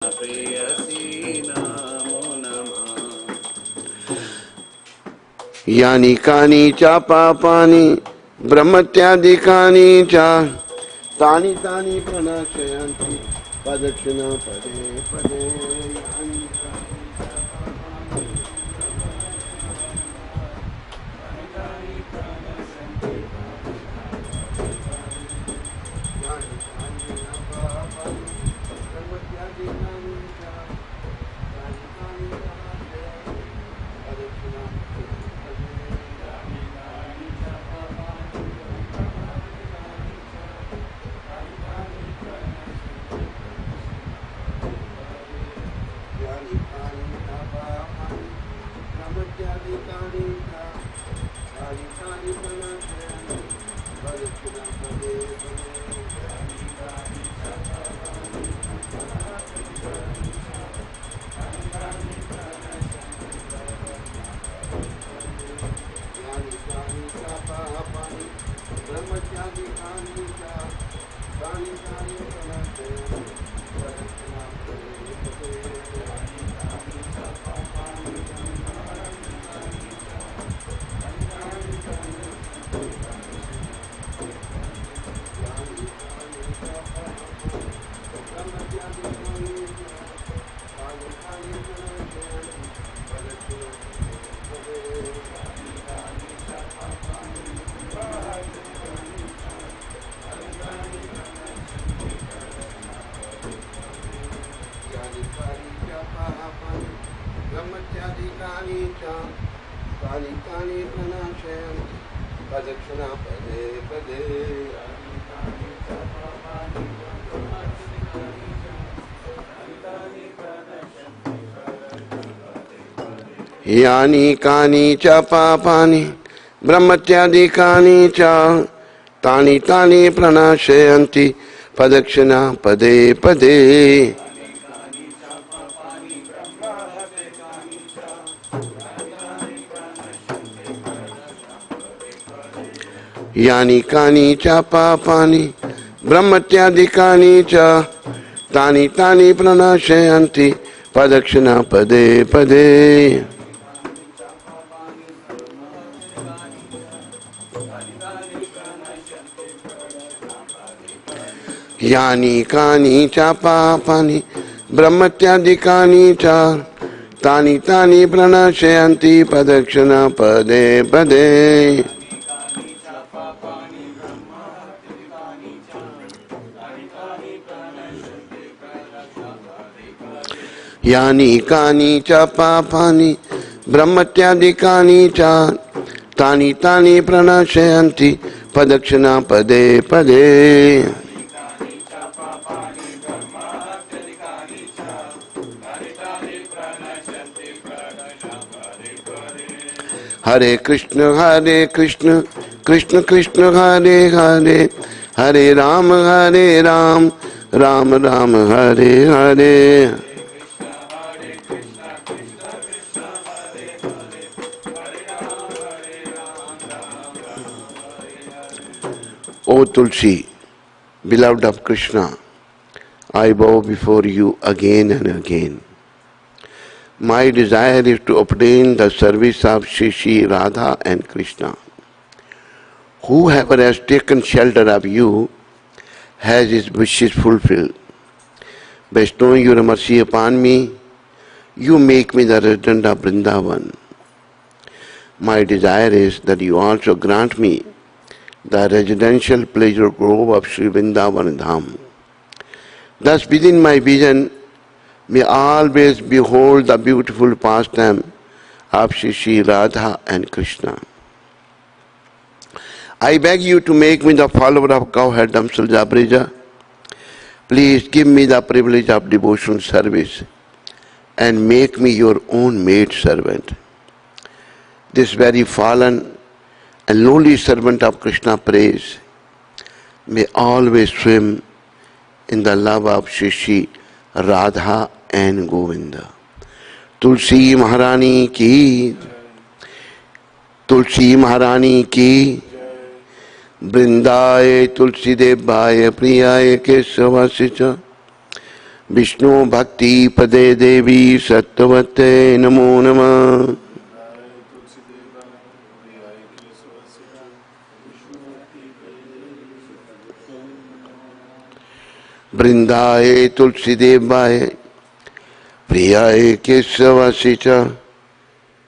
प्रेयसी नमो नमः। यानि कानि च पापानि ब्रह्मत्यादिकानि च तानि तानि प्रणश्यन्ति प्रदक्षिणा पदे पदे। यानि कानि च पापानि यानि कानि च पापानि ब्रह्मत्यादिकानि च तानि तानि प्रणश्यन्ति प्रदक्षिणा पदे पदे। यानि कानि च पापानि ब्रह्मत्यादिकानि च तानि तानि प्रणश्यन्ति प्रदक्षिणा पदे पदे। यानि कानि च पापानि ब्रह्मत्यादिकानि च तानि तानि प्रणश्यन्ति प्रदक्षिणा पदे पदे। यानि कानि च पापानि ब्रह्मत्यादिकानि च तानि तानि प्रणश्यन्ति प्रदक्षिणा पदे पदे। हरे Krishna Krishna Krishna Hare Hare Hare Ram Ram Ram Hare Hare. O Tulsi, beloved of Krishna, I bow before you again and again. My desire is to obtain the service of Shri Radha and Krishna. Whoever has taken shelter of you has his wishes fulfilled. Bestowing your mercy upon me, you make me the resident of Vrindavan. My desire is that you also grant me the residential pleasure grove of Sri Vrindavan Dham. Thus within my vision may always behold the beautiful pastime of Shri Radha and Krishna. I beg you to make me the follower of cowherd damsel Jabrija. Please give me the privilege of devotional service and make me your own maid servant. This very fallen and lowly servant of Krishna prays may always swim in the love of Shri Radha and Govinda. Tulsi Maharani ki, Tulsi Maharani ki, Brindaye Tulsi Devaye Priyaye Kesavasicha, Vishnu Bhakti Pade Devi Sattavate Namo Namah. Brindaye Tulsi Devaye Priyaye Kesavasicha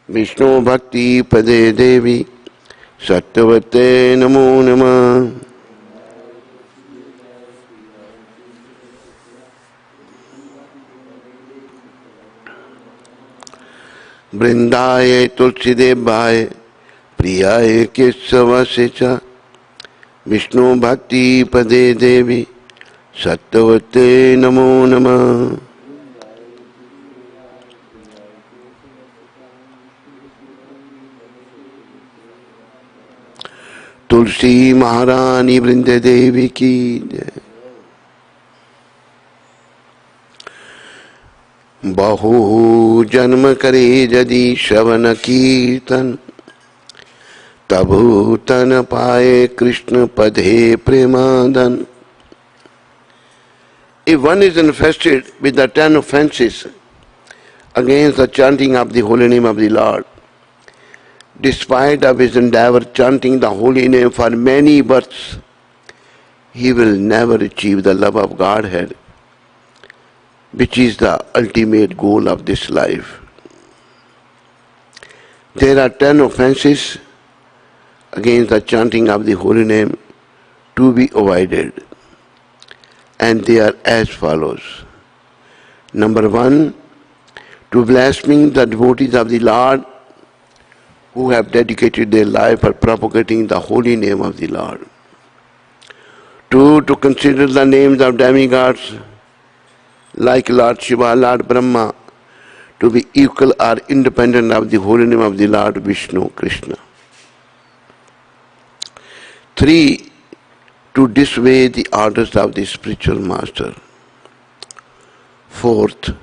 Vishnu Bhakti Pade Devi Sattavate Namo Namah. Brindaye Tulsi Devaye Priyaye Kesavasicha Vishnu Bhakti Pade Devi Sattavate Namo Namah. तुलसी महारानी वृंद देवी की जय। बहु जन्म करे यदि श्रवण कीर्तन तबु तन पाए कृष्ण पदे प्रेमादन. If one is infested with the 10 offenses against the chanting of the holy name of the Lord, despite of his endeavor chanting the holy name for many births, he will never achieve the love of Godhead, which is the ultimate goal of this life. There are 10 offenses against the chanting of the holy name to be avoided, and they are as follows. Number 1, to blaspheme the devotees of the Lord who have dedicated their life for propagating the holy name of the Lord. 2, to consider the names of demigods like Lord Shiva, Lord Brahma, to be equal or independent of the holy name of the Lord Vishnu, Krishna. 3, to disobey the orders of the spiritual master. 4th,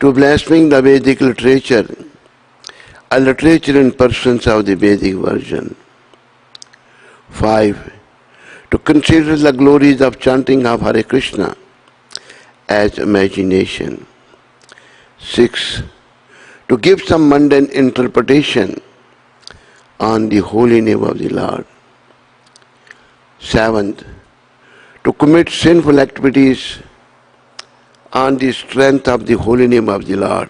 to blaspheme the Vedic literature, a literature in persons of the Vedic version. 5, to consider the glories of chanting of Hare Krishna as imagination. 6, to give some mundane interpretation on the holy name of the Lord. 7th, to commit sinful activities on the strength of the holy name of the Lord.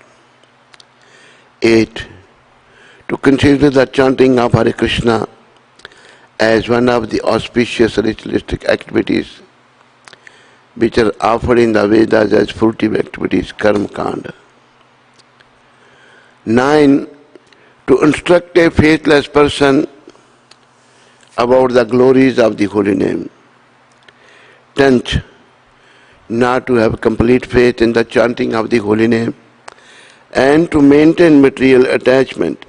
8, to consider the chanting of Hare Krishna as one of the auspicious ritualistic activities which are offered in the Vedas as fruitive activities, karma kanda. 9, to instruct a faithless person about the glories of the holy name. 10th, not to have complete faith in the chanting of the holy name and to maintain material attachment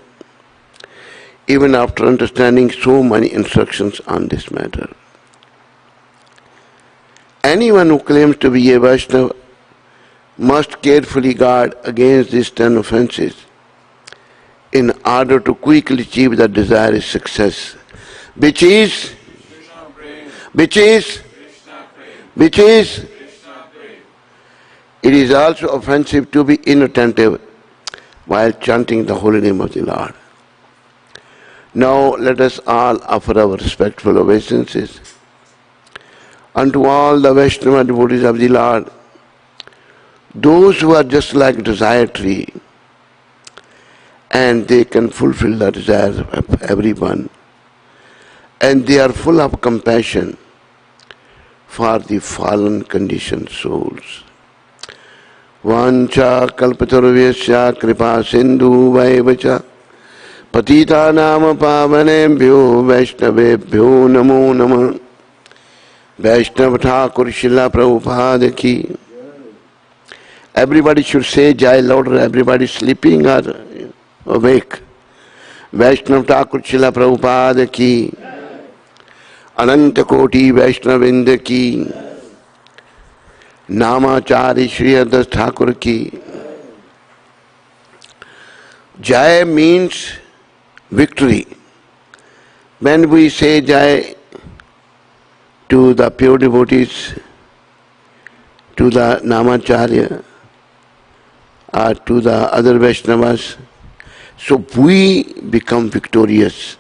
even after understanding so many instructions on this matter. Anyone who claims to be a Vaishnava must carefully guard against these 10 offenses in order to quickly achieve the desired success, which is it is also offensive to be inattentive while chanting the holy name of the Lord. Now let us all offer our respectful obeisances unto all the Vaishnava devotees of the Lord, those who are just like desire tree, and they can fulfill the desires of everyone, and they are full of compassion for the fallen conditioned souls. Vancha kalpatarvyasya kripa sindhu vaivacha patita nama pavanebhyo vaishnavebhyo namo namah. Vaishnava Thakur Srila Prabhupada ki. Everybody should say Jai louder. Everybody sleeping or awake. Vaishnava Thakur Srila Prabhupada ki. Ananta Koti Vaishnavinda ki. Namachari Sri Hadas Thakur ki. Jai means victory. When we say Jai to the pure devotees, to the Namacharya, or to the other Vaishnavas. So we become victorious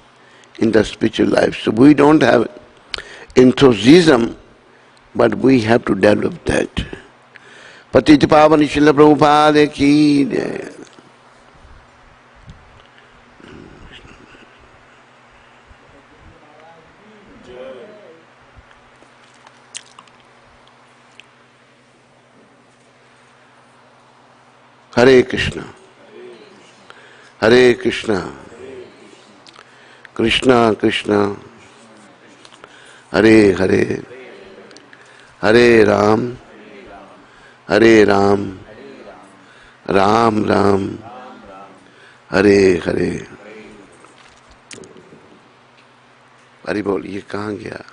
in the spiritual life. So we don't have enthusiasm, but we have to develop that. Patita Pavani Srila Prabhupada ki jai. Hare Krishna. Hare Krishna. Krishna Krishna. Hare Hare. Hare Ram. Hare Ram. Ram Ram. Hare Hare. Hari बोल, ये कहाँ गया?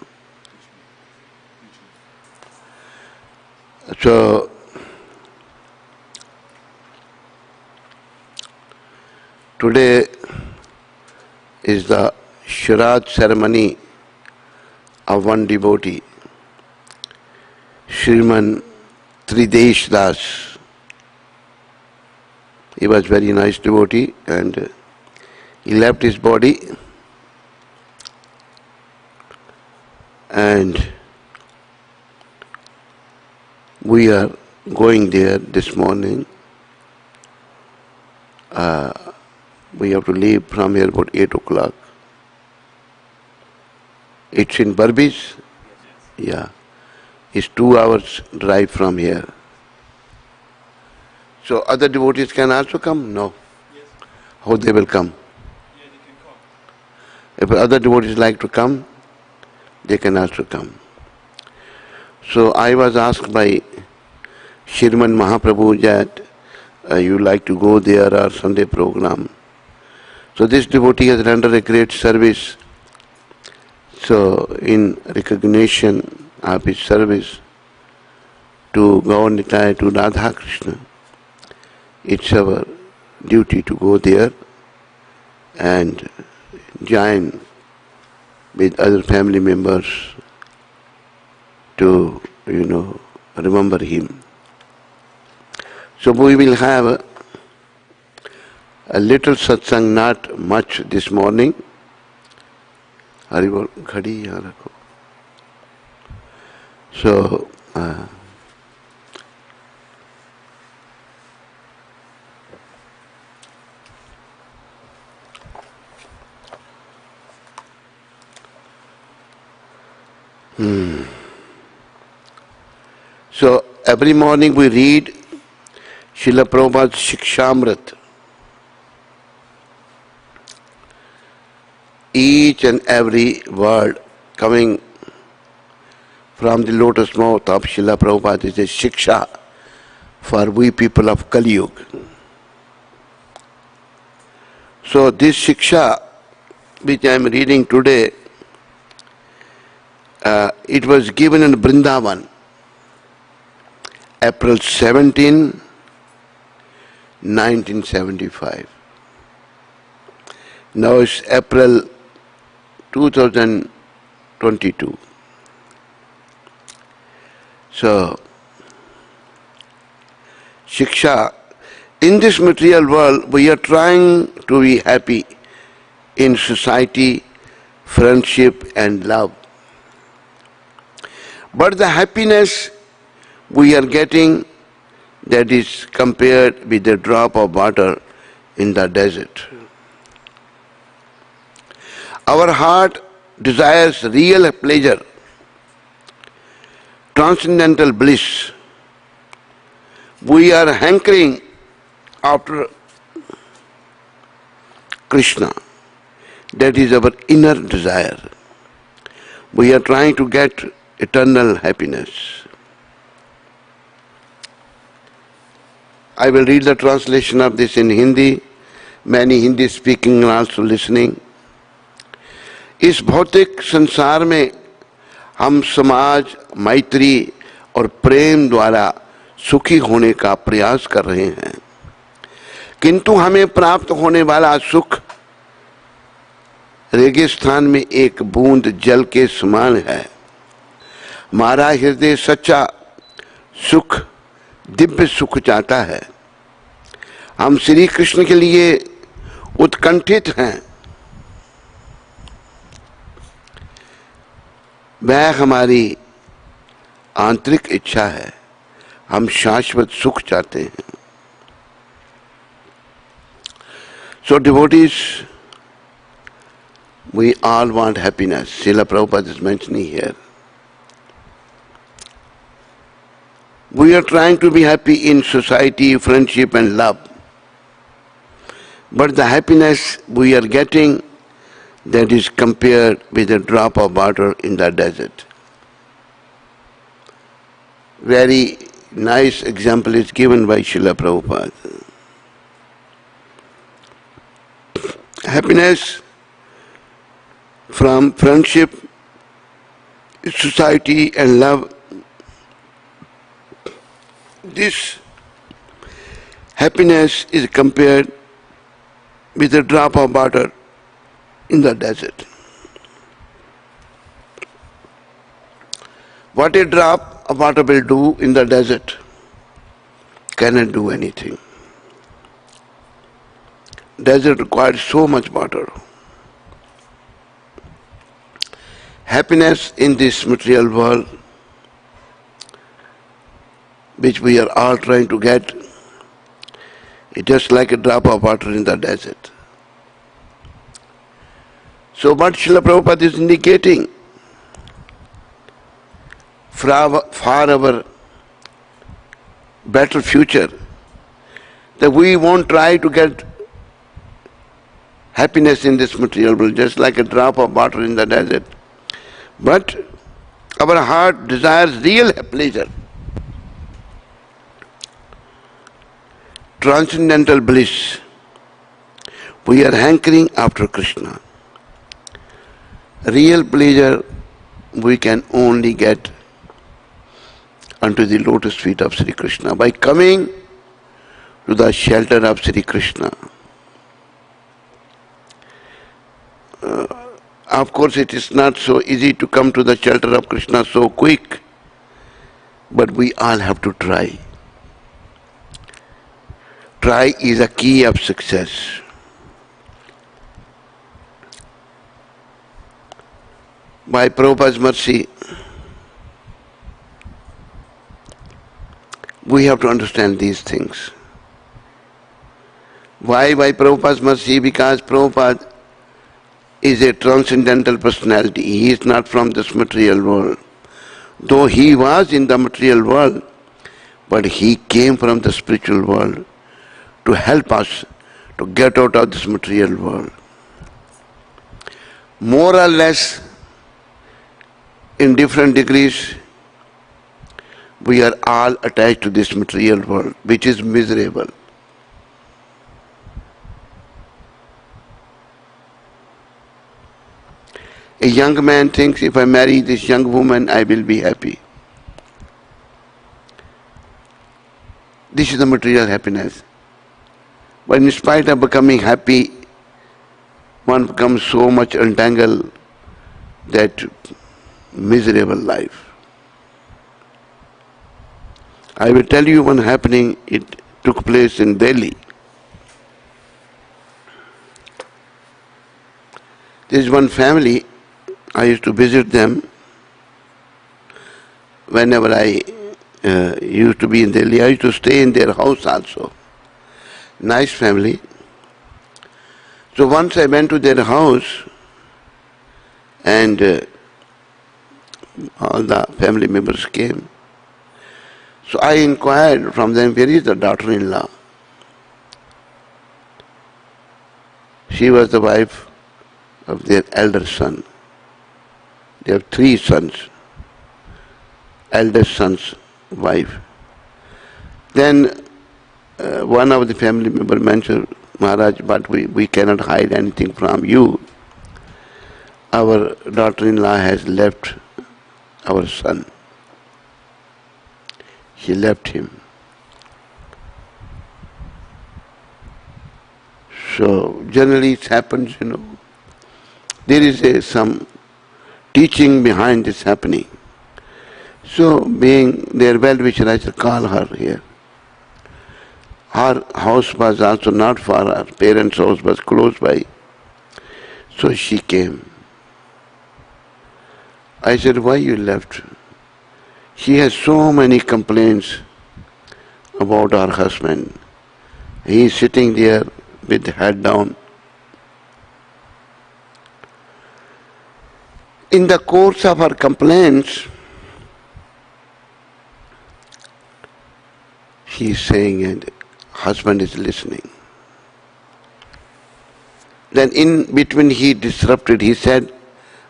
So today is the Shirad ceremony of one devotee, Shriman Tridesh Das. He was very nice devotee and he left his body and we are going there this morning. We have to leave from here about 8 o'clock. It's in Burbis? Yeah. It's 2 hours drive from here. So other devotees can also come? No. Yes. How they will come? Yeah, they can come. If other devotees like to come, they can also come. So I was asked by Shriman Mahaprabhu that you like to go there or Sunday program. So this devotee has rendered a great service. So in recognition of his service to Gaur-Nitai, to Radha Krishna, it's our duty to go there and join with other family members to, remember him. So we will have a little satsang, not much this morning. Haribol, ghadi yahan rakho. So, so every morning we read Srila Prabhupada's Shikshamrit. Each and every word coming from the lotus mouth of Srila Prabhupada is a shiksha for we people of Kali Yuga. So this shiksha which I am reading today, it was given in Vrindavan, April 17, 1975. Now it's April 2022. So, Shiksha, in this material world, we are trying to be happy in society, friendship and love. But the happiness we are getting, that is compared with a drop of water in the desert. Our heart desires real pleasure, transcendental bliss. We are hankering after Krishna. That is our inner desire. We are trying to get eternal happiness. I will read the translation of this in Hindi. Many Hindi speaking are also listening. इस भौतिक संसार में हम समाज, मैत्री और प्रेम द्वारा सुखी होने का प्रयास कर रहे हैं, किंतु हमें प्राप्त होने वाला सुख रेगिस्तान में एक बूंद जल के समान है. हमारा हृदय सच्चा सुख, दिव्य सुख चाहता है, हम श्री कृष्ण के लिए उत्कंठित हैं, वह हमारी आंतरिक इच्छा है, हम शाश्वत सुख चाहते हैं. So devotees, we all want happiness. Srila Prabhupada is mentioning here. We are trying to be happy in society, friendship and love. But the happiness we are getting, that is compared with a drop of water in the desert. Very nice example is given by Srila Prabhupada. Happiness from friendship, society and love, this happiness is compared with a drop of water in the desert. What a drop of water will do in the desert cannot do anything. Desert requires so much water. Happiness in this material world, which we are all trying to get, is just like a drop of water in the desert. So what Srila Prabhupada is indicating, for our better future, that we won't try to get happiness in this material world, just like a drop of water in the desert. But our heart desires real pleasure, transcendental bliss. We are hankering after Krishna. Real pleasure we can only get unto the lotus feet of Sri Krishna by coming to the shelter of Sri Krishna. Of course, it is not so easy to come to the shelter of Krishna so quick, but we all have to try. Try is a key of success. By Prabhupada's mercy, we have to understand these things. Why by Prabhupada's mercy? Because Prabhupada is a transcendental personality. He is not from this material world. Though he was in the material world, but he came from the spiritual world to help us to get out of this material world. More or less, in different degrees, we are all attached to this material world, which is miserable. A young man thinks, if I marry this young woman, I will be happy. This is the material happiness. But in spite of becoming happy, one becomes so much entangled that miserable life. I will tell you one happening. It took place in Delhi. There is one family. I used to visit them whenever I used to be in Delhi. I used to stay in their house also. Nice family. So once I went to their house and all the family members came. So I inquired from them, where is the daughter-in-law? She was the wife of their elder son. They have 3 sons. Eldest son's wife. Then one of the family members mentioned, Maharaj, but we cannot hide anything from you. Our daughter-in-law has left our son. She left him. So generally it happens, There is some teaching behind this happening. So being their well-wisher, I said, call her here. Her house was also not far, her parents' house was close by. So she came. I said, why you left? She has so many complaints about her husband. He is sitting there with the head down. In the course of her complaints, she is saying, and husband is listening. Then in between he disrupted, he said,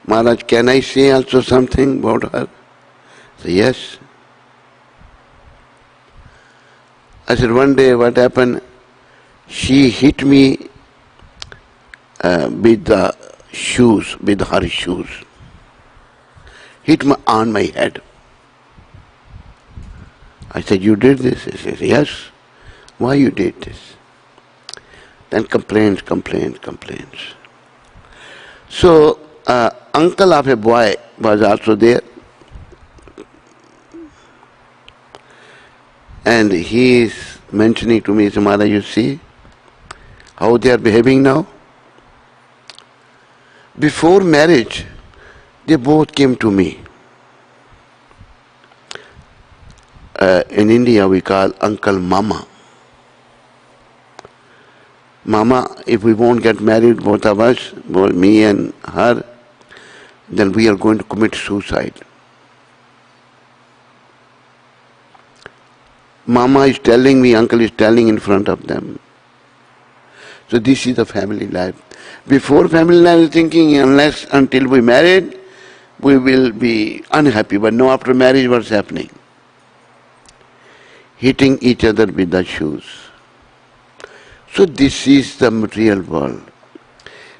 Maharaj, can I say also something about her? I said, yes. I said, one day what happened? She hit me with the shoes, with her shoes. Hit me on my head. I said, you did this? He said, yes. Why you did this? Then complaints. So, uncle of a boy was also there. And he is mentioning to me, Maharaj, you see how they are behaving now? Before marriage, they both came to me. In India we call uncle mama. Mama, if we won't get married, both of us, both me and her, then we are going to commit suicide. Mama is telling me, uncle is telling in front of them. So this is the family life. Before family life, thinking until we married, we will be unhappy. But no, after marriage, what's happening? Hitting each other with the shoes. So this is the material world.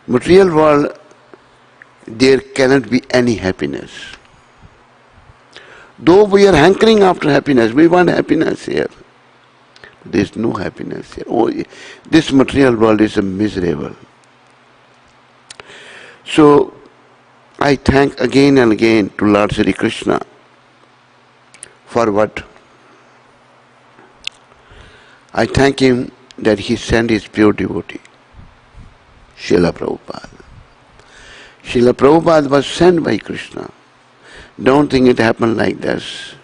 Material world, there cannot be any happiness. Though we are hankering after happiness, we want happiness here. There is no happiness here. Oh, this material world is miserable. So, I thank again and again to Lord Sri Krishna for what? I thank him that he sent his pure devotee, Srila Prabhupada. Srila Prabhupada was sent by Krishna. Don't think it happened like this.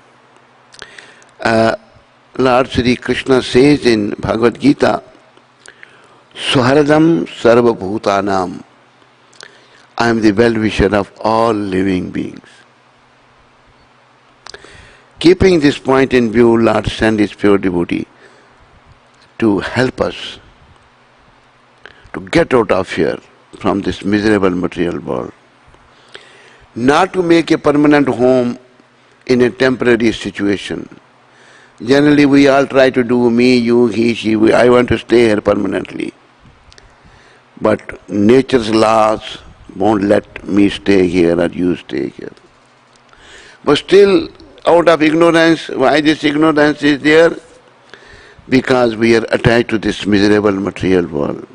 Lord Sri Krishna says in Bhagavad Gita, Suharadam Sarva Bhutanam. I am the well-wisher of all living beings. Keeping this point in view, Lord sent his pure devotee to help us to get out of here from this miserable material world. Not to make a permanent home in a temporary situation. Generally we all try to do me, you, he, she, I want to stay here permanently. But nature's laws won't let me stay here or you stay here. But still, out of ignorance, why this ignorance is there? Because we are attached to this miserable material world.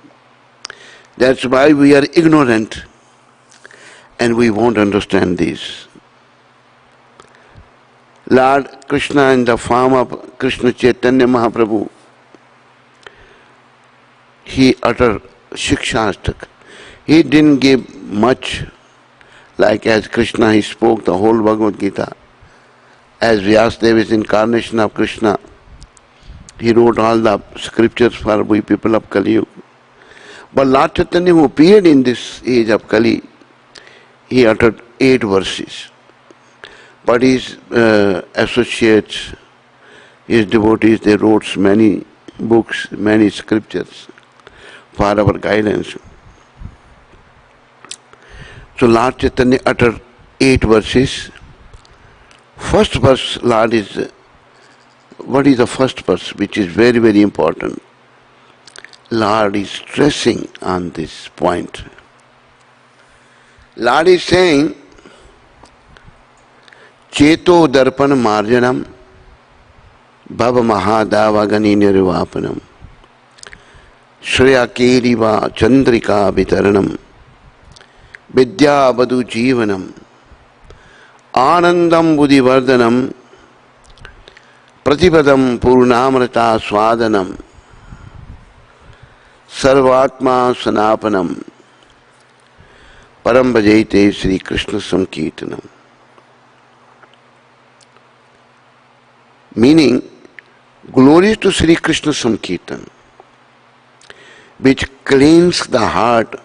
That's why we are ignorant and we won't understand this. Lord Krishna in the form of Krishna Chaitanya Mahaprabhu, he uttered Shikshastak. He didn't give much, like as Krishna he spoke the whole Bhagavad Gita. As Vyasadeva is incarnation of Krishna, he wrote all the scriptures for we people of Kali Yuga. But Lord Chaitanya who appeared in this age of Kali, he uttered 8 verses. But his associates, his devotees, they wrote many books, many scriptures for our guidance. So Lord Chaitanya uttered 8 verses. First verse, Lord is, what is the first verse, which is very, very important? Lord is stressing on this point. Lord is saying, Cheto darpan marjanam bhava mahadavagani nirvapanam shreya keriva chandrika vitaranam vidya vadu jivanam Anandam Buddhivardhanam Pratipadam Purnamrata Swadanam Sarvatma Sanapanam Param Bhajayate Sri Krishna Sankirtanam. Meaning, glory to Sri Krishna Sankirtan, which cleans the heart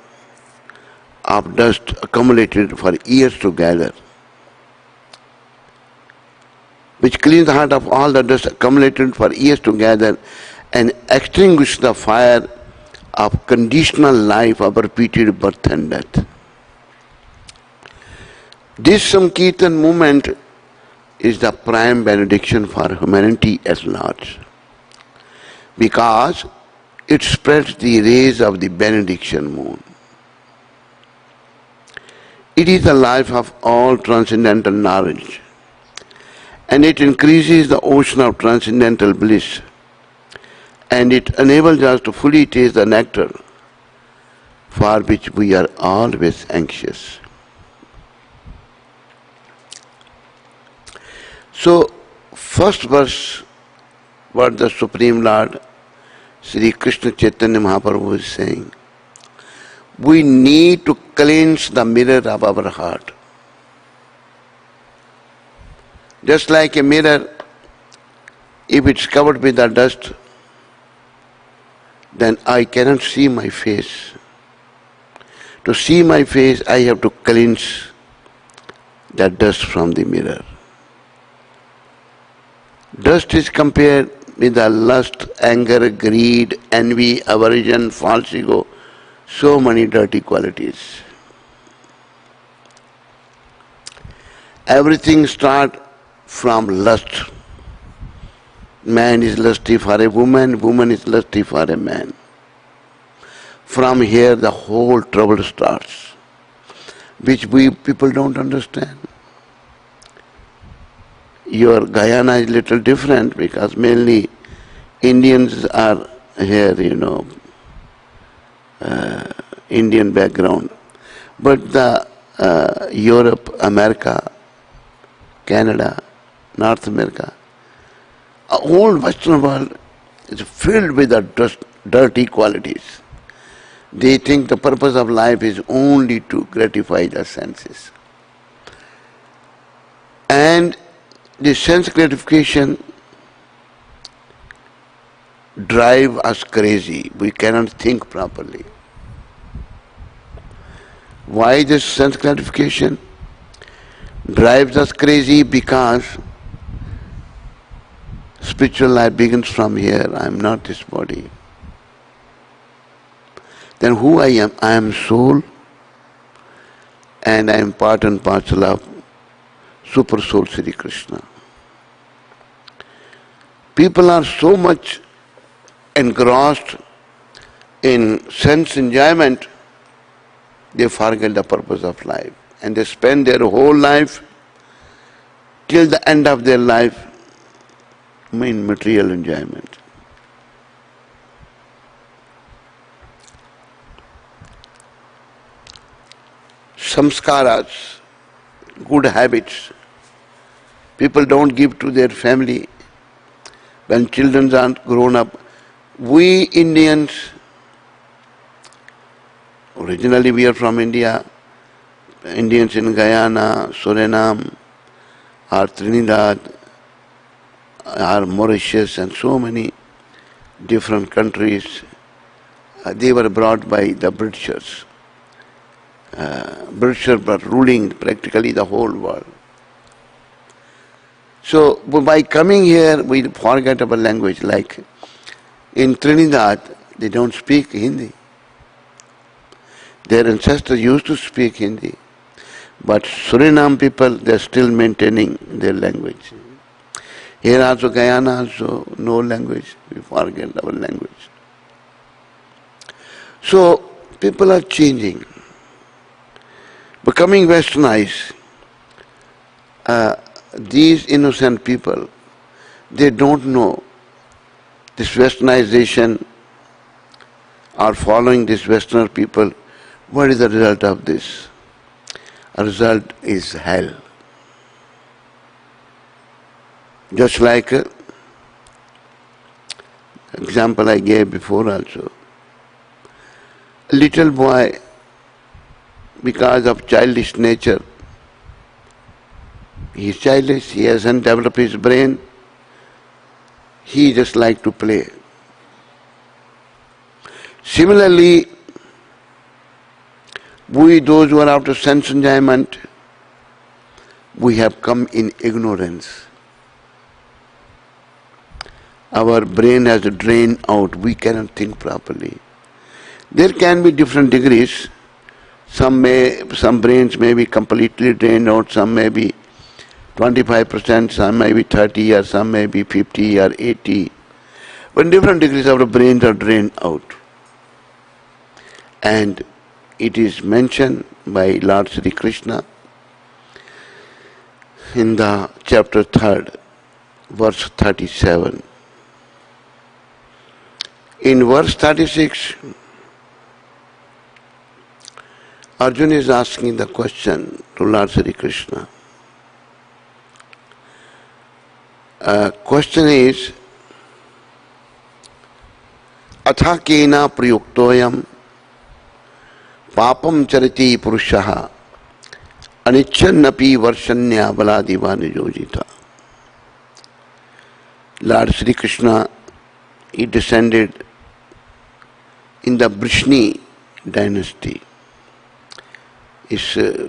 of dust accumulated for years together, which cleans the heart of all the dust accumulated for years together and extinguish the fire of conditional life of repeated birth and death. This Sankirtan movement is the prime benediction for humanity at large, because it spreads the rays of the benediction moon. It is the life of all transcendental knowledge, and it increases the ocean of transcendental bliss, and it enables us to fully taste the nectar for which we are always anxious. So, first verse, what the Supreme Lord Sri Krishna Chaitanya Mahaprabhu is saying, we need to cleanse the mirror of our heart. Just like a mirror, if it's covered with the dust, then I cannot see my face. To see my face, I have to cleanse the dust from the mirror. Dust is compared with the lust, anger, greed, envy, aversion, false ego, so many dirty qualities. Everything starts from lust. Man is lusty for a woman, woman is lusty for a man. From here the whole trouble starts, which we people don't understand. Your Guyana is little different because mainly Indians are here, Indian background. But the Europe, America, Canada, North America, whole Western world is filled with the dirty qualities. They think the purpose of life is only to gratify the senses. And the sense gratification drive us crazy. We cannot think properly. Why this sense gratification drives us crazy? Because spiritual life begins from here. I am not this body. Then who I am? I am soul, and I am part and parcel of Super Soul Sri Krishna. People are so much engrossed in sense enjoyment, they forget the purpose of life. And they spend their whole life, till the end of their life, in material enjoyment. Samskaras, good habits, people don't give to their family when children aren't grown up. We Indians, originally we are from India, Indians in Guyana, Suriname, or Trinidad, or Mauritius, and so many different countries, they were brought by the Britishers. Britishers were ruling practically the whole world. So by coming here, we forget our language. Like in Trinidad, they don't speak Hindi. Their ancestors used to speak Hindi. But Suriname people, they're still maintaining their language. Here also, Guyana also, no language. We forget our language. So people are changing, becoming westernized. These innocent people, they don't know this westernization or following this Westerner people. What is the result of this? A result is hell. Just like example I gave before also. A little boy, because of childish nature, he is childish, he hasn't developed his brain, he just like to play. Similarly, we, those who are after sense enjoyment, we have come in ignorance. Our brain has drained out, we cannot think properly. There can be different degrees. Some brains may be completely drained out, some may be 25%, some may be 30, or some may be 50 or 80. But different degrees of the brains are drained out. And it is mentioned by Lord Sri Krishna in the chapter 3, verse 37. In verse 36, Arjuna is asking the question to Lord Sri Krishna. Question is, Atha kena prayuktoyam papam chariti purushaha anichannapi varshanya baladiva nijojita. Lord Sri Krishna, he descended in the Brishni dynasty. It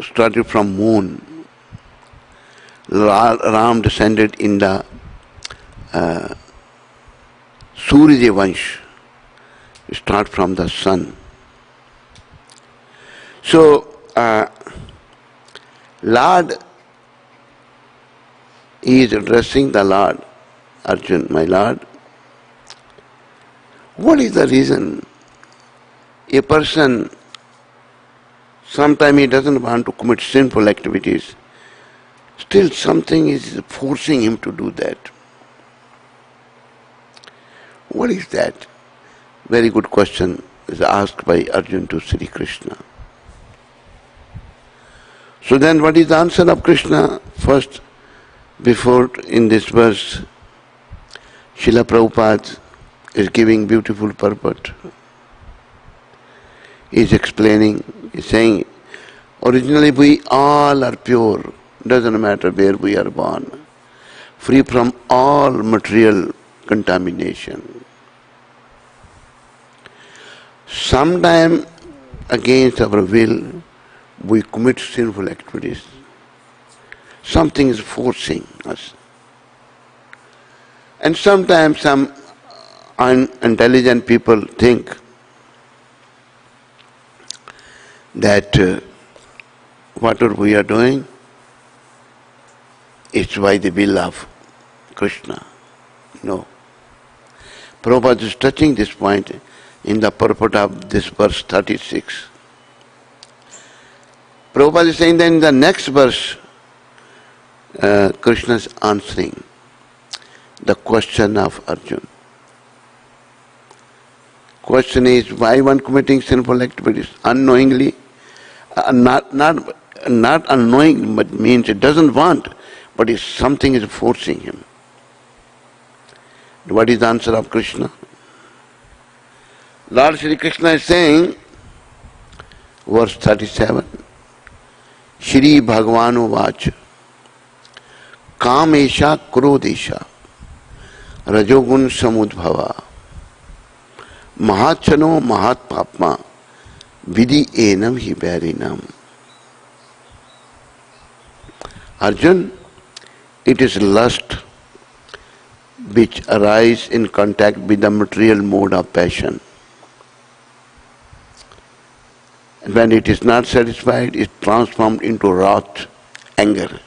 started from moon. Ram descended in the Surya Vansh. Start from the sun. So, Lord is addressing the Lord, Arjun, my Lord. What is the reason a person, sometimes he doesn't want to commit sinful activities, still something is forcing him to do that? What is that? Very good question is asked by Arjun to Sri Krishna. So then what is the answer of Krishna? First, before in this verse, Srila Prabhupada is giving beautiful purport. He is explaining, he is saying, originally we all are pure, doesn't matter where we are born, free from all material contamination. Sometime against our will, we commit sinful activities. Something is forcing us. And sometimes some unintelligent people think that whatever we are doing, it's by the will of Krishna. No. Prabhupada is touching this point in the purport of this verse 36. Prabhupada is saying that in the next verse, Krishna is answering the question of Arjuna. Question is, why one committing sinful activities unknowingly? Not unknowing, but means it doesn't want, but if something is forcing him. What is the answer of Krishna? Lord Sri Krishna is saying, verse 37, Shri Bhagavano Vach, Kamesha Krodesha, Rajogun Samudbhava, Mahachano Mahatpapma, Vidhi Enam Hi Bharinam. Arjun, it is lust which arise in contact with the material mode of passion. And when it is not satisfied, it is transformed into wrath, anger.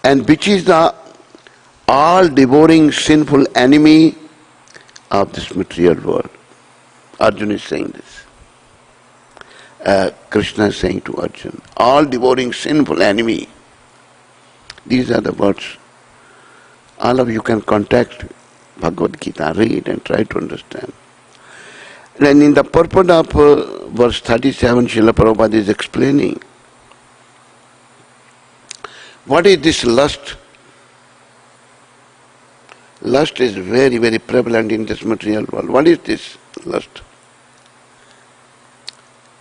And which is the all-devouring sinful enemy of this material world. Arjuna is saying this. Krishna is saying to Arjuna, all-devouring sinful enemy. These are the words. All of you can contact Bhagavad Gita, read and try to understand. And in the purport of verse 37, Srila Prabhupada is explaining what is this lust Lust is very, very prevalent in this material world. What is this lust?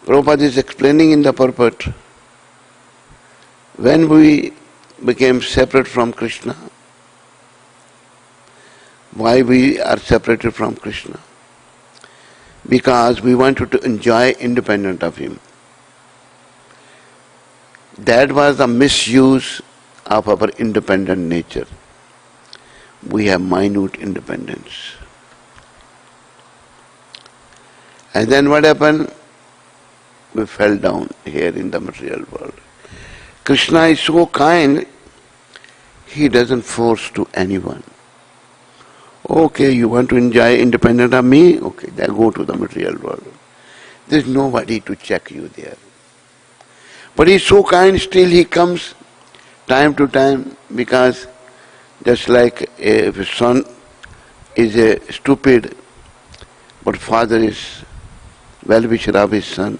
Prabhupada is explaining in the purport, when we became separate from Krishna, why we are separated from Krishna? Because we wanted to enjoy independent of him. That was the misuse of our independent nature. We have minute independence. And then what happened? We fell down here in the material world. Krishna is so kind, he doesn't force to anyone. Okay, you want to enjoy independent of me? Okay, then go to the material world. There's nobody to check you there. But he's so kind, still he comes time to time, because just like if a son is a stupid, but father is well-wisher of his son,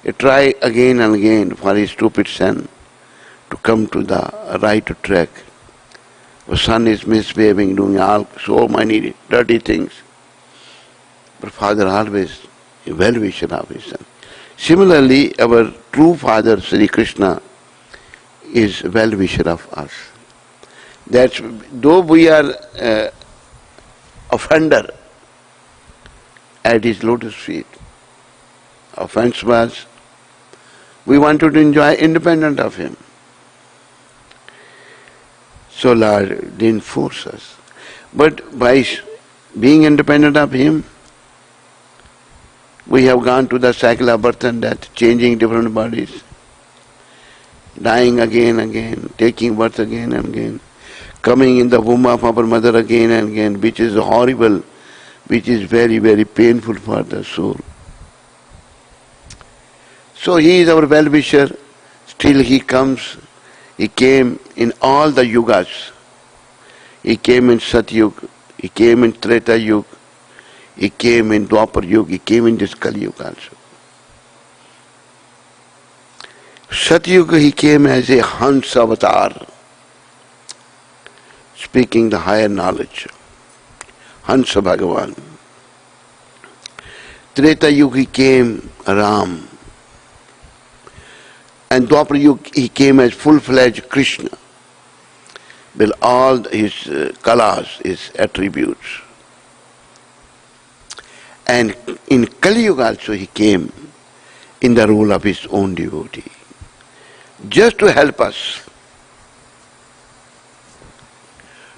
he try again and again for his stupid son to come to the right track. The son is misbehaving, doing all so many dirty things, but father always a well-wisher of his son. Similarly, our true father, Sri Krishna, is well-wisher of us. That's, though we are offender at his lotus feet, offense was, we wanted to enjoy independent of him. So Lord didn't force us. But by being independent of him, we have gone to the cycle of birth and death, changing different bodies, dying again and again, taking birth again and again, coming in the womb of our mother again and again, which is horrible, which is very, very painful for the soul. So he is our well-wisher, still he comes, he came in all the yugas. He came in Satyug, he came in Treta Yuga, he came in Dwapar Yuga, he came in this Kali Yuga also. Satyuga he came as a Hans avatar, speaking the higher knowledge. Hansa Bhagavan. Treta Yuga he came Ram. And Dwapar Yuga he came as full-fledged Krishna, with all his kalas, his attributes. And in Kali Yuga also he came in the role of his own devotee, just to help us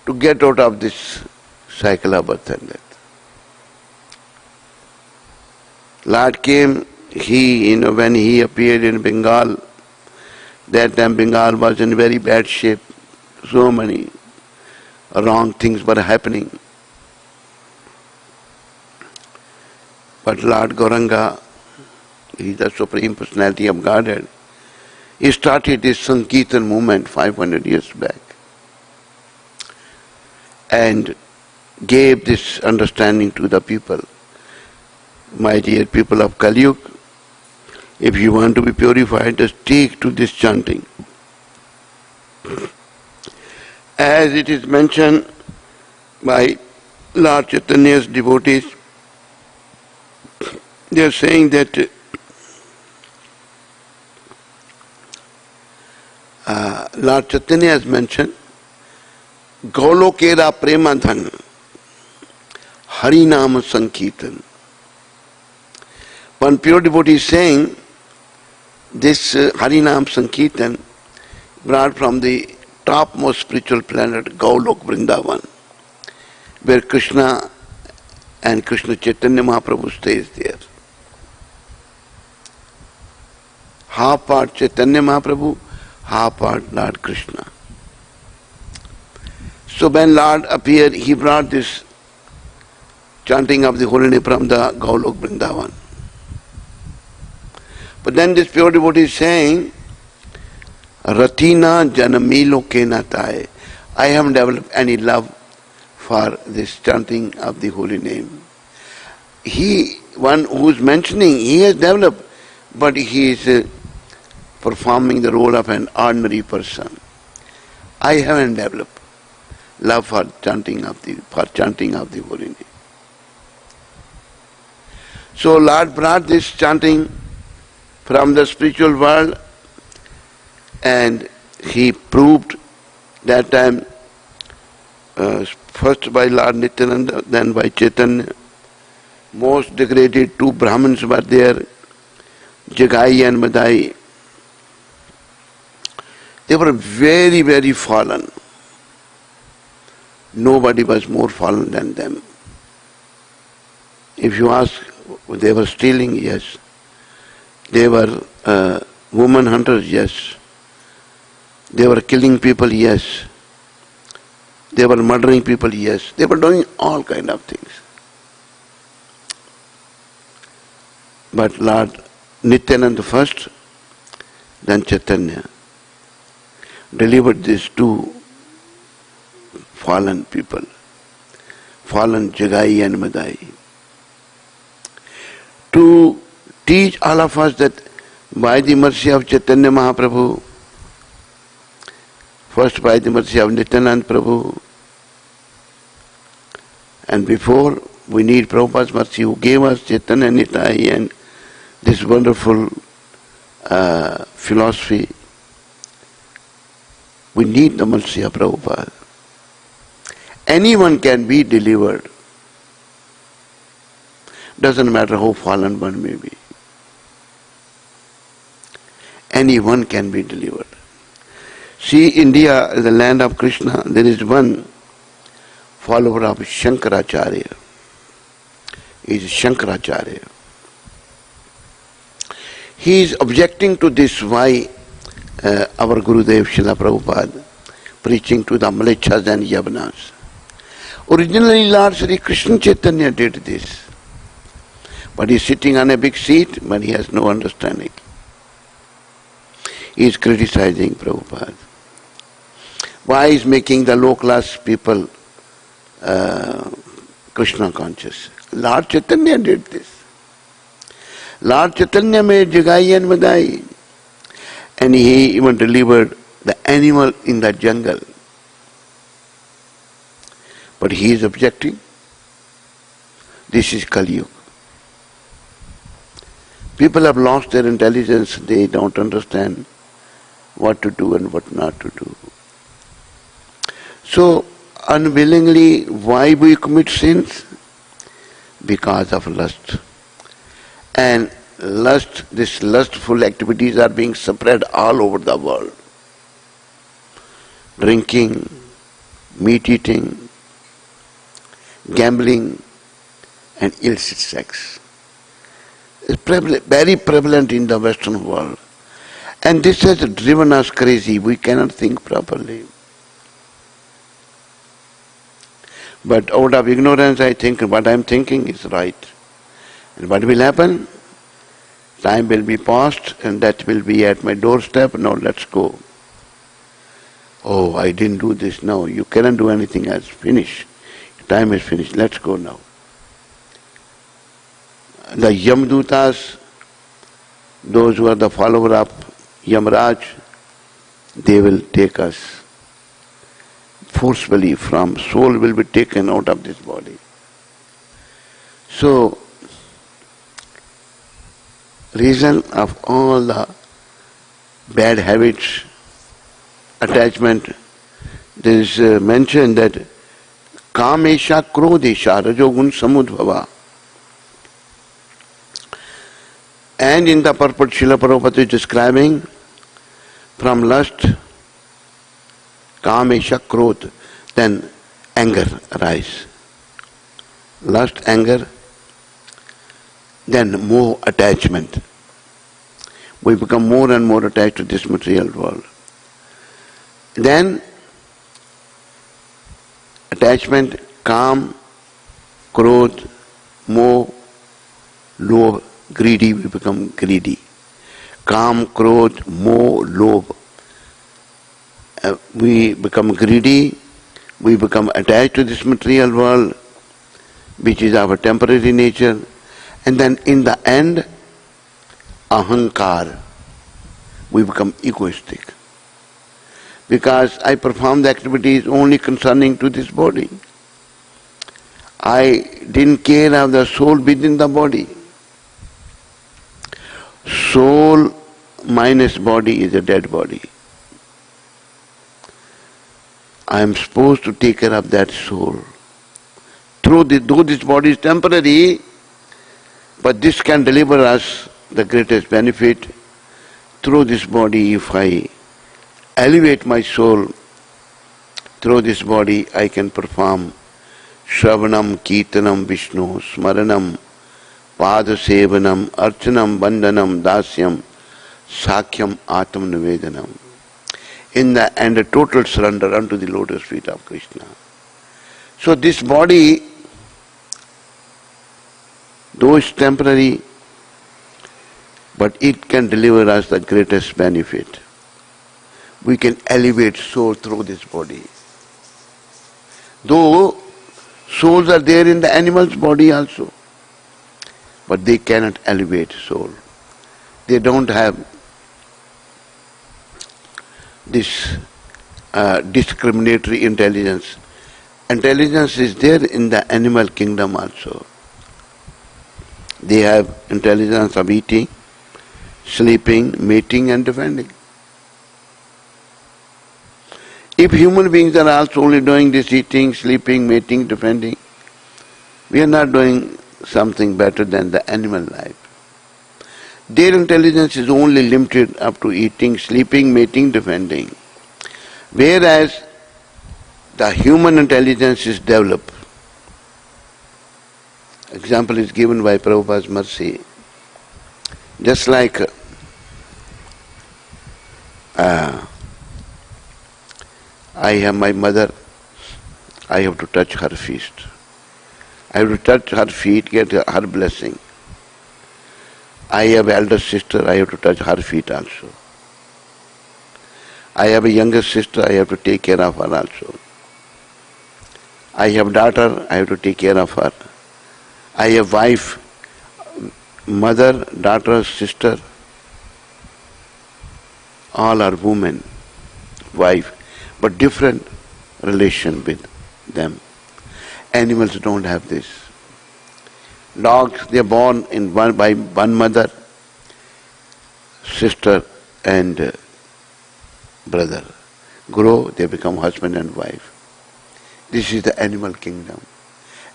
to get out of this cycle of birth and death. Lord came, when he appeared in Bengal, that time Bengal was in very bad shape. So many wrong things were happening. But Lord Gauranga, he is the Supreme Personality of Godhead, he started this Sankirtan movement 500 years back and gave this understanding to the people. My dear people of Kali Yuga, if you want to be purified, just take to this chanting. As it is mentioned by Lord Chaitanya's devotees, they are saying that Lord Chaitanya has mentioned Gaulokera Premadhan Harinama Sankirtan. One pure devotee is saying this Harinam Sankirtan brought from the topmost spiritual planet Gaulok Vrindavan, where Krishna and Krishna Chaitanya Mahaprabhu stays there. Half part Chaitanya Mahaprabhu, half part Lord Krishna. So when Lord appeared, he brought this chanting of the holy name from the Gaulok Vrindavan. But then this pure devotee is saying, Ratina Janamilo Kenataye. I haven't developed any love for this chanting of the holy name. One who is mentioning, he has developed, but he is performing the role of an ordinary person. I haven't developed. love for chanting of the holy name. So Lord brought this chanting from the spiritual world, and he proved that time first by Lord Nityananda, then by Chaitanya. Most degraded two Brahmins were there, Jagai and Madai. They were very, very fallen. Nobody was more fallen than them. If you ask, they were stealing, yes. They were woman hunters, yes. They were killing people, yes. They were murdering people, yes. They were doing all kind of things. But Lord Nityananda first, then Chaitanya, delivered these two fallen people, fallen Jagai and Madai, to teach all of us that by the mercy of Chaitanya Mahaprabhu, first by the mercy of Nityananda Prabhu, and before we need Prabhupada's mercy who gave us Chaitanya Nitai and this wonderful philosophy. We need the mercy of Prabhupada. Anyone can be delivered. Doesn't matter how fallen one may be. Anyone can be delivered. See, India is the land of Krishna. There is one follower of Shankaracharya. He is Shankaracharya. He is objecting to this why our Gurudev Srila Prabhupada preaching to the Mlechas and Yavanas. Originally Lord Sri Krishna Chaitanya did this. But he is sitting on a big seat, but he has no understanding. He is criticizing Prabhupada. Why is making the low class people Krishna conscious? Lord Chaitanya did this. Lord Chaitanya made Jagai and Madai, and he even delivered the animal in the jungle. But he is objecting. This is Kali Yuga. People have lost their intelligence. They don't understand what to do and what not to do. So, unwillingly, why we commit sins? Because of lust. And lust, these lustful activities are being spread all over the world. Drinking, meat eating, gambling, and illicit sex. It's very prevalent in the Western world. And this has driven us crazy. We cannot think properly. But out of ignorance, I think what I am thinking is right. And what will happen? Time will be past, and that will be at my doorstep. Now let's go. Oh, I didn't do this. No, you cannot do anything else. Finish. Time is finished. Let's go now. The Yamdutas, those who are the follower of Yamaraj, they will take us forcefully from soul will be taken out of this body. So, reason of all the bad habits, attachment, there is mentioned that Kamesha Krodesha Rajogun Samudbhava. And in the purport Srila Prabhupada is describing from lust, Kamesha Krodh, then anger arise. Lust, anger, then more attachment. We become more and more attached to this material world. Then attachment, Kam, Krodh, Moh, Lobh, greedy, we become greedy. Kam, Krodh, Moh, Lobh. We become greedy, we become attached to this material world, which is our temporary nature, and then in the end, ahankar, we become egoistic. because I perform the activities only concerning to this body. I didn't care of the soul within the body. Soul minus body is a dead body. I am supposed to take care of that soul. Though this body is temporary, but this can deliver us the greatest benefit. Through this body, if I elevate my soul, through this body I can perform Shravanam, Kirtanam, Vishnu, Smaranam, Padasevanam, Archanam, Bandhanam, Dasyam, Sakyam, Atma Nivedanam. In the end, a total surrender unto the lotus feet of Krishna. So this body, though it's temporary, but it can deliver us the greatest benefit. We can elevate soul through this body. Though souls are there in the animal's body also, but they cannot elevate soul. They don't have this discriminatory intelligence. Intelligence is there in the animal kingdom also. They have intelligence of eating, sleeping, mating and defending. If human beings are also only doing this eating, sleeping, mating, defending, we are not doing something better than the animal life. Their intelligence is only limited up to eating, sleeping, mating, defending. Whereas the human intelligence is developed. Example is given by Prabhupada's mercy. Just like I have my mother, I have to touch her feet. I have to touch her feet, get her blessing. I have elder sister, I have to touch her feet also. I have a younger sister, I have to take care of her also. I have daughter, I have to take care of her. I have wife, mother, daughter, sister. All are women, wife, but different relation with them. Animals don't have this. Dogs, they are born by one mother, sister and brother. Grow, they become husband and wife. This is the animal kingdom.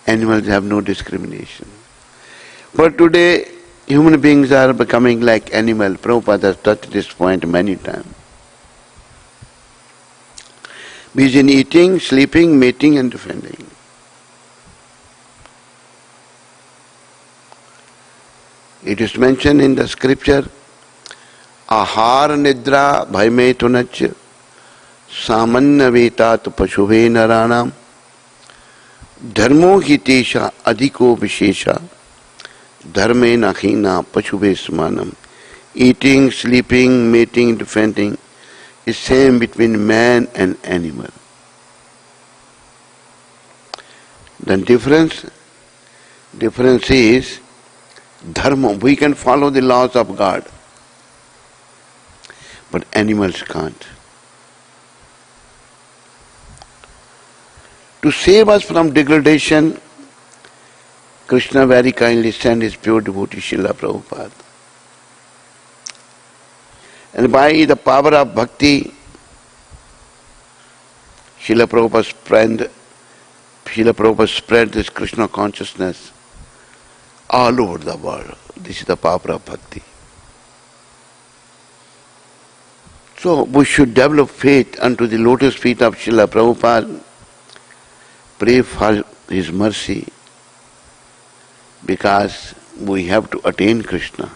Animals have no discrimination. But today, human beings are becoming like animal. Prabhupada has touched this point many times. Busy in eating, sleeping, mating and defending. It is mentioned in the scripture, Ahar nidra bhaime tunach samanya vetat pashube naranam dharmo hitesha adhiko vishesha dharme nakhina pashube smanam. Eating, sleeping, mating, defending is same between man and animal. The difference is dharma. We can follow the laws of God, but animals can't. To save us from degradation, Krishna very kindly sent his pure devotee Srila Prabhupada. And by the power of bhakti, Srila Prabhupada spread this Krishna consciousness all over the world. This is the power of bhakti. So we should develop faith unto the lotus feet of Srila Prabhupada, pray for his mercy, because we have to attain Krishna.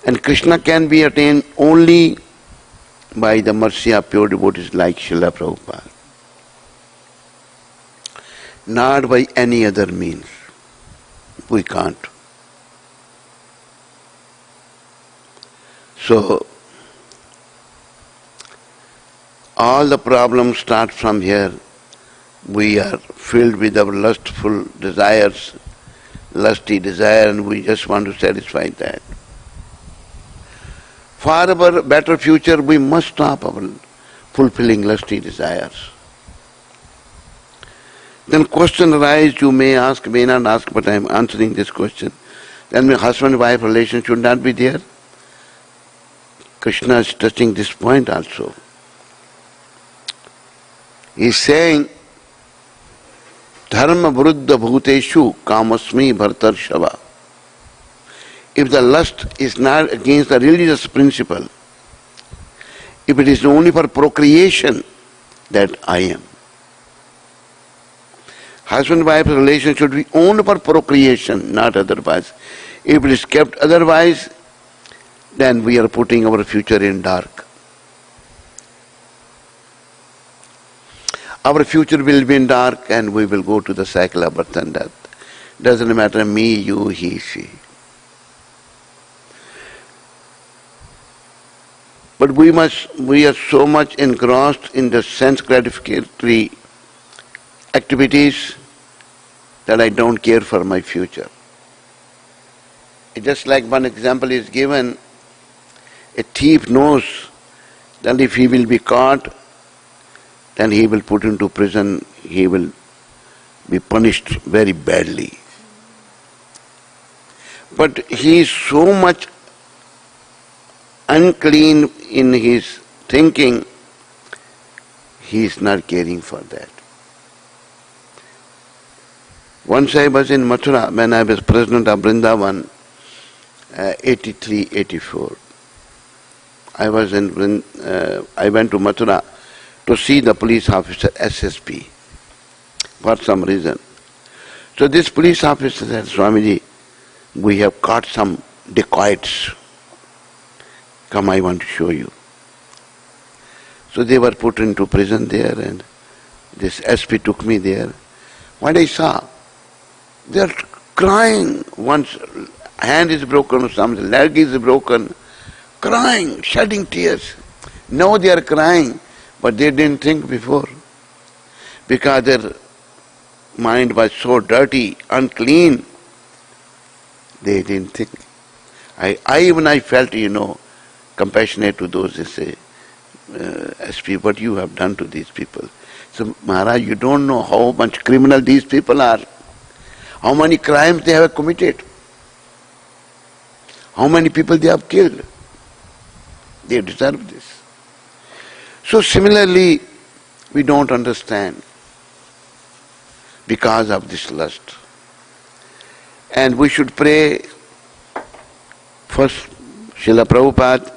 And Krishna can be attained only by the mercy of pure devotees like Srila Prabhupada, not by any other means. We can't. So, all the problems start from here. We are filled with our lustful desires, lusty desire, and we just want to satisfy that. For our better future, we must stop our fulfilling lusty desires. Then question arises, you may ask, may not ask, but I am answering this question. Then my husband-wife relation should not be there. Krishna is touching this point also. He is saying, Dharma Vruddha Bhuteshu Kamasmi Bhartarshava. If the lust is not against the religious principle, if it is only for procreation, that I am. Husband-wife relation should be only for procreation, not otherwise. If it is kept otherwise, then we are putting our future in dark. Our future will be in dark and we will go to the cycle of birth and death. Doesn't matter me, you, he, she. But we are so much engrossed in the sense gratificatory activities that I don't care for my future. It's just like one example is given, a thief knows that if he will be caught, then he will put into prison, he will be punished very badly. But he is so much unclean in his thinking, he is not caring for that. Once I was in Mathura, when I was president of Vrindavan, 83-84. I went to Mathura to see the police officer, SSP, for some reason. So this police officer said, Swamiji, we have caught some dacoits. Come, I want to show you. So they were put into prison there and this SP took me there. What I saw, they are crying. One's hand is broken, some's leg is broken, crying, shedding tears. Now they are crying, but they didn't think before. Because their mind was so dirty, unclean, they didn't think. I felt, compassionate to those who say, SP, what you have done to these people. So, Maharaj, you don't know how much criminal these people are. How many crimes they have committed. How many people they have killed. They deserve this. So similarly, we don't understand because of this lust. And we should pray first Srila Prabhupada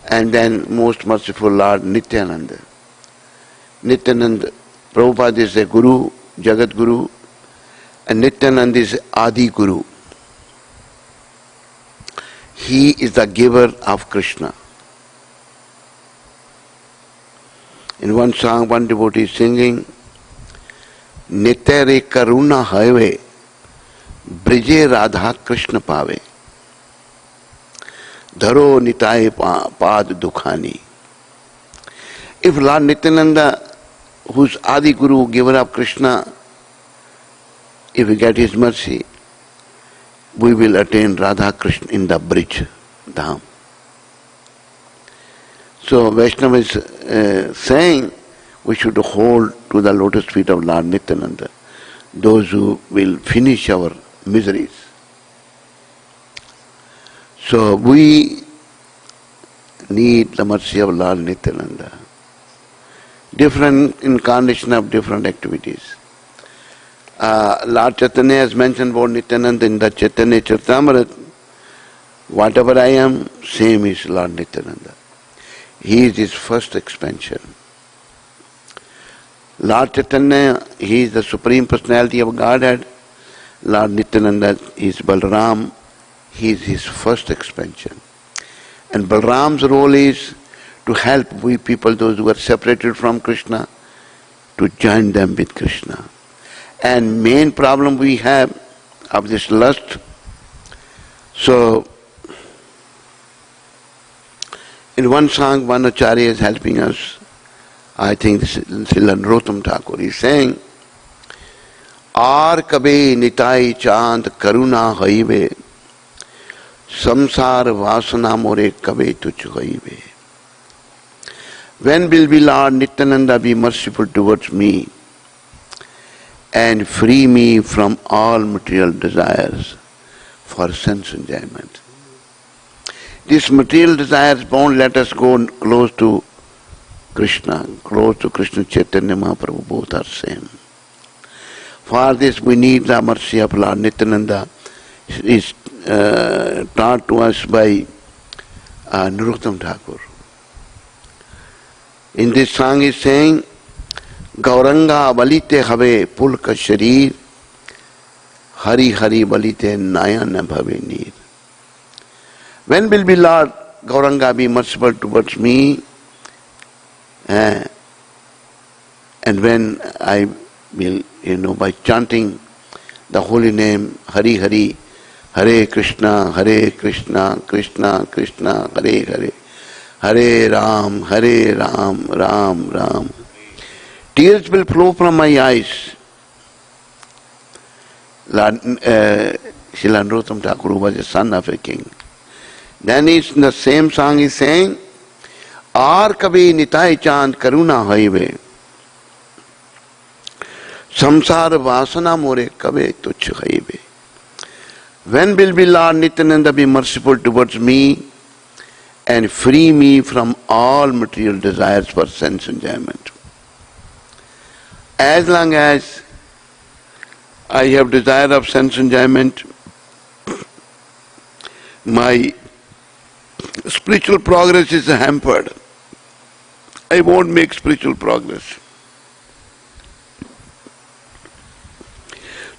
and then most merciful Lord Nityananda. Nityananda, Prabhupada is a Guru, Jagat Guru, and Nityananda is Adi Guru. He is the giver of Krishna. In one song, one devotee is singing, Nitere Karuna Have, Brije Radha Krishna Pave, Dharo Nitai Pad Dukhani. If Lord Nityananda, who's Adi Guru, giver of Krishna, if we get his mercy, we will attain Radha Krishna in the bridge, Dham. So Vaishnava is saying we should hold to the lotus feet of Lord Nityananda, those who will finish our miseries. So we need the mercy of Lord Nityananda. Different incarnation of different activities. Lord Chaitanya has mentioned about Nityananda in the Chaitanya Charitamrita. Whatever I am, same is Lord Nityananda. He is his first expansion. Lord Chaitanya, he is the Supreme Personality of Godhead. Lord Nityananda is Balram, he is his first expansion. And Balram's role is to help we people, those who are separated from Krishna, to join them with Krishna. And main problem we have of this lust, so in one song, one Acharya is helping us. I think this is Srila Narottam Thakur. He is saying, Aar kabe nitai chand karuna haive, samsar vasana more kabe tuch haive. When will Lord Nityananda be merciful towards me and free me from all material desires for sense enjoyment? These material desires won't let us go close to Krishna, close to Krishna Chaitanya Mahaprabhu, both are same. For this we need the mercy of Lord Nityananda. Is taught to us by Narottam Thakur. In this song is saying, Gauranga balite have pulka sharir, Hari Hari balite nayana bhave neer. When will Lord Gauranga be merciful towards me? And when I will, by chanting the holy name Hari Hari, Hare Krishna, Krishna Krishna, Hare Hare, Hare Ram, Ram Ram. Tears will flow from my eyes. Srila Narottam Thakur, who was a son of a king. Then in the same song is saying, Aar kabhi nitai chand karuna hoive, samsar vasana more kabe tuchh hoive. When will Lord Nityananda be merciful towards me and free me from all material desires for sense enjoyment? As long as I have desire of sense enjoyment, my spiritual progress is hampered. I won't make spiritual progress.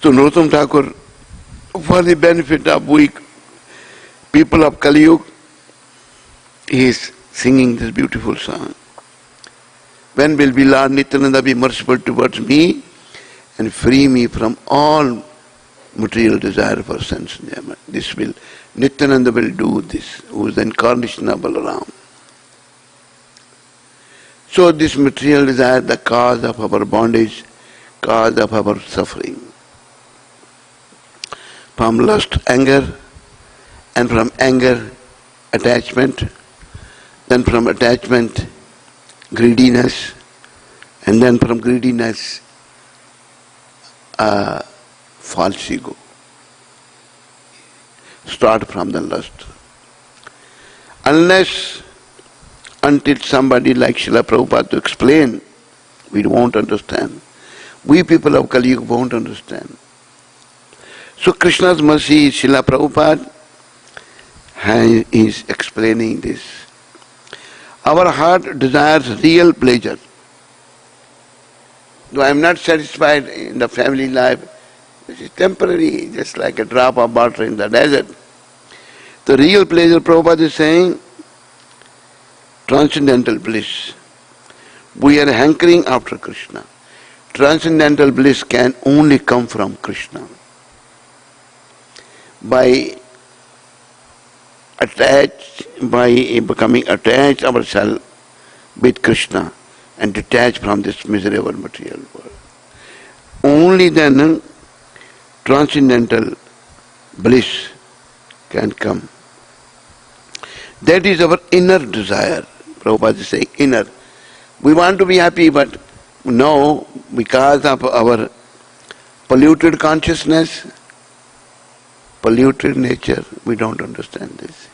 So Narottam Thakur, for the benefit of weak people of Kali Yuga, he is singing this beautiful song. When will Lord Nityananda be merciful towards me and free me from all material desire for sense enjoyment? Nityananda will do this, who is the incarnation of Balaram. So this material desire, the cause of our bondage, cause of our suffering. From lust, anger, and from anger, attachment, then from attachment, greediness, and then from greediness, false ego. Start from the lust. Until somebody like Srila Prabhupada to explain, we won't understand. We people of Kali Yuga won't understand. So Krishna's mercy, Srila Prabhupada is explaining this. Our heart desires real pleasure. Though I am not satisfied in the family life, it is temporary, just like a drop of water in the desert. The real pleasure, Prabhupada is saying, transcendental bliss. We are hankering after Krishna. Transcendental bliss can only come from Krishna. By becoming attached ourselves with Krishna and detached from this miserable material world. Only then transcendental bliss can come. That is our inner desire. Prabhupada is saying inner. We want to be happy, but no, because of our polluted consciousness, polluted nature, we don't understand this.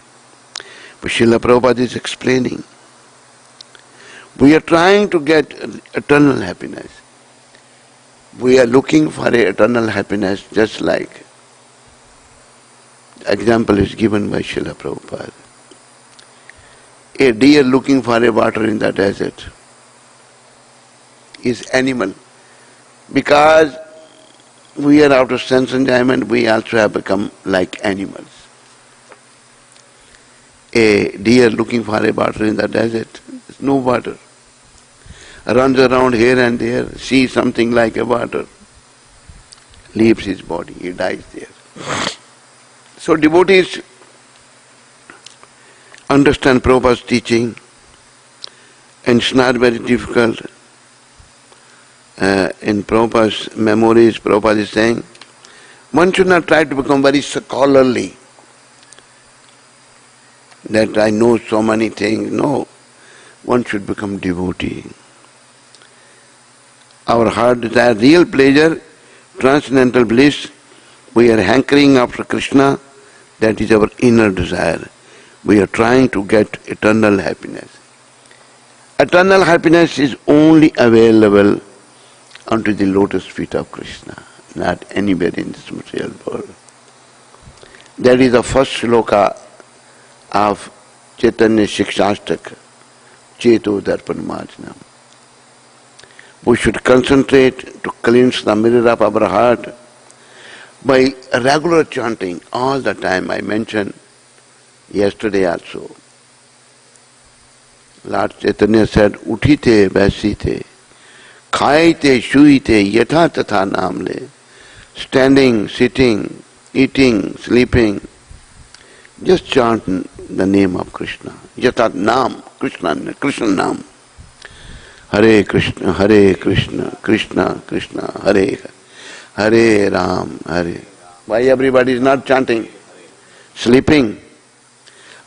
But Srila Prabhupada is explaining. We are trying to get eternal happiness. We are looking for eternal happiness, just like example is given by Srila Prabhupada. A deer looking for a water in the desert is animal. Because we are out of sense enjoyment, we also have become like animals. A deer looking for a water in the desert, there's no water. Runs around here and there, sees something like a water, leaves his body, he dies there. So devotees understand Prabhupada's teaching, and it's not very difficult. In Prabhupada's memories, Prabhupada is saying, one should not try to become very scholarly, that I know so many things. No. one should become devotee. Our heart desires real pleasure, transcendental bliss. We are hankering after Krishna. That is our inner desire. We are trying to get eternal happiness. Eternal happiness is only available unto the lotus feet of Krishna, not anywhere in this material world. That is the first shloka of Chaitanya Shikshashtaka, Cheto Darpan Marjanam. We should concentrate to cleanse the mirror of our heart by regular chanting all the time. I mentioned yesterday also. Lord Chaitanya said, Uthi the, baisi the, khai the, shui the, yatha tatha naam le. Standing, sitting, eating, sleeping, just chant the name of Krishna. Yatha naam, Krishna, Krishna naam. Hare Krishna, Krishna Krishna, Hare Hare Ram, Hare. Why everybody is not chanting? Sleeping.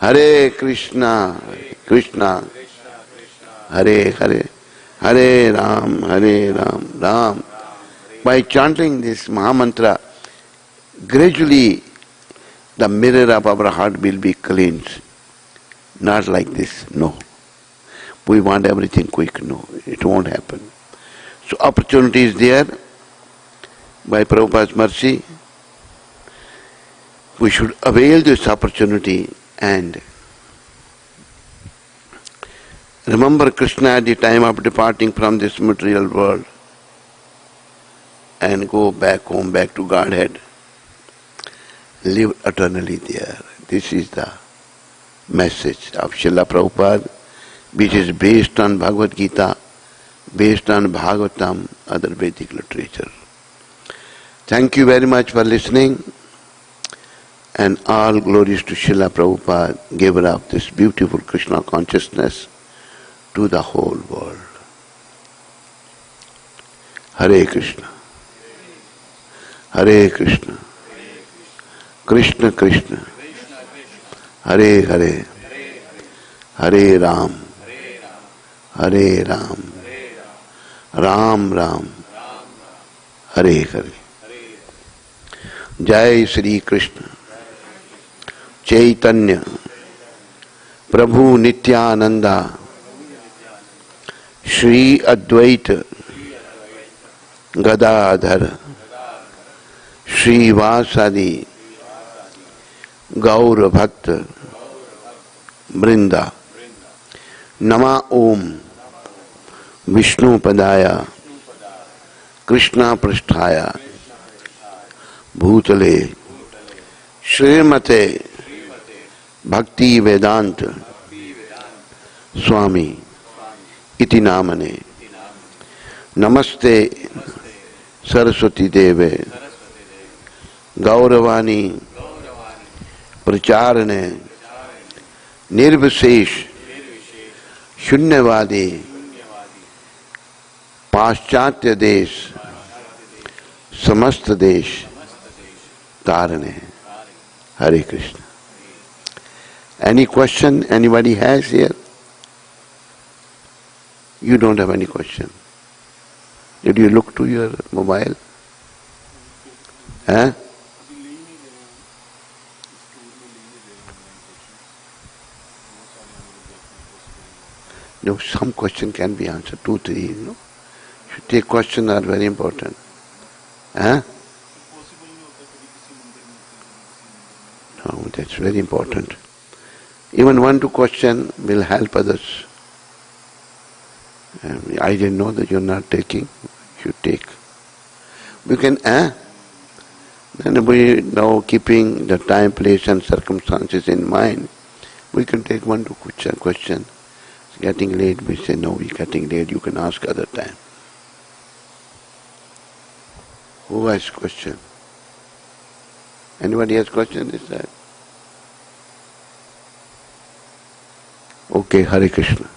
Hare Krishna, Krishna, Hare Hare, Hare Ram, Ram. By chanting this Mahamantra, gradually the mirror of our heart will be cleansed. Not like this, no. We want everything quick, no, it won't happen. So opportunity is there. By Prabhupada's mercy, we should avail this opportunity and remember Krishna at the time of departing from this material world and go back home, back to Godhead. Live eternally there. This is the message of Srila Prabhupada, which is based on Bhagavad Gita, based on Bhagavatam, other Vedic literature. Thank you very much for listening, and all glories to Srila Prabhupada, giver of this beautiful Krishna consciousness to the whole world. Hare Krishna. Hare Krishna. Krishna Krishna. Hare Hare. Hare Ram. Hare Ram. Ram Ram. Hare Hare. Jai Shri Krishna. Chaitanya. Prabhu Nityananda. Shri Advaita. Gadadhar. Shri Vasadi. Gaur Bhakta. Brinda. Nama Om. Vishnu Padaya. Krishna Prasthaya. Bhutale. Srimate. Bhakti Vedanta. Swami. Iti Namane. Namaste Saraswati Deve. Gauravani. Pracharane. Nirvisesh. Shunyavadi. Paschatya Desh. Samasta Desh. Tarane. Hare Krishna. Any question anybody has here? You don't have any question. Did you look to your mobile? Huh? No, some question can be answered, 2, 3, you know. You take questions are very important. Huh? No, that's very important. Even 1, 2 question will help others. I didn't know that you're not taking. You take. We can, then we now keeping the time, place and circumstances in mind, we can take 1, 2 question. It's getting late, we say, no, we're getting late, you can ask other time. Who has question? Anybody has question this side? Okay, Hare Krishna.